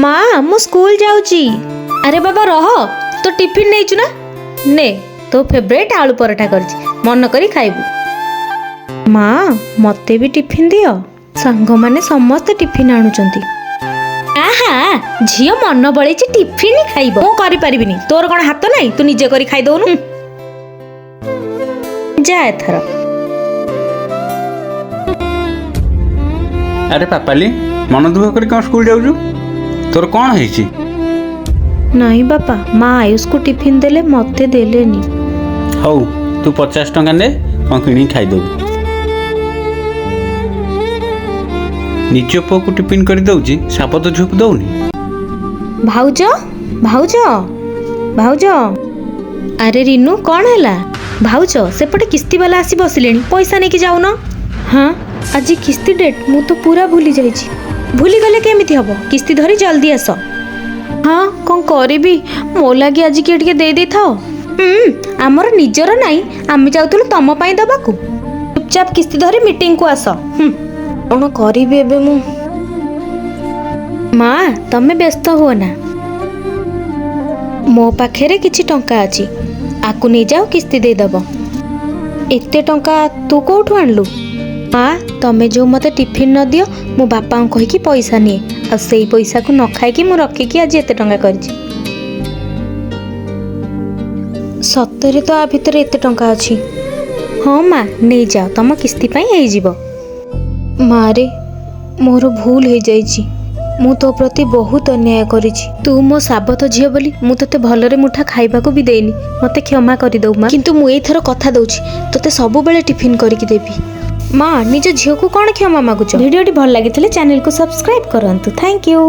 माँ मु स्कूल जाऊची। अरे बाबा रह तो टिफिन नहीं ना ने तो फेवरेट आलू पराठा करची मन करी खाइबू। माँ मते भी टिफिन दियो सांग माने समस्त टिफिन आणुचंती। आहा झियो मन बळेची टिफिन ही खाइबो मु करि परिबिनी तोर कोन हाथ नाही तू निजे करी खाइ दोनु जा एथर। अरे पापाली मन दुख कर कौन स्कूल जाऊँ तोर कौन है? नहीं बापा माँ आयुष को टिफिन देले मते देलेनी। हौ तू 50 टंका ने कौन किणी खाइदेबू। निज पुओ को टिफिन कर दौची साप तो झुक दौनी। भाउज भाउज भाउज अरे रिनू कौन हैला? भाउज सेपटे किस्ती वाला आसी बसिलेनी पैसा नेकी जाउन। हाँ आज किस्ती डेट मु तो पूरा भूली जाइछि। भूली गले केमिति हबो किस्ती धरी जल्दी आस। हाँ कौन करिबी मो लागी आज किए टिके दे दे थाओ। आमर निजर नाही आमे जाउतलु तम पई दबाकू। चुपचाप किस्ती धरी मीटिंग को आस। कौन करिबी एबे मु। माँ तमे व्यस्त हो ना मो पाखेरे किछि टंका अछि आकु नै जाओ किस्ती दे दबो। एते टंका तू कोठु आनलु? माँ तमे जो मते टिफिन न दियो मो बापा को कहि कि पैसा निए आ सेई पैसा को न खाइ कि मु रखि कि आज एते टंका करछि। सत्तरे तो आ भितर एते टंका अछि। हाँ माँ नै जाओ तम किस्ती पई हेइ जिवो। मारे मोर भूल हो जाइछि मु तो प्रति बहुत अन्याय करिछि। तू मो साबत झियो बोली मु तते भलरे मुठा खाइबाको भी देनी मते क्षमा करि दउ माँ। किंतु मु एथर कथा दउछि तते सब बेले टिफिन करिकि देबी। माँ निज झियो को कोन क्षमा मागुछ? वीडियोटी भल लागितले चैनल को सब्सक्राइब करंतु। Thank you.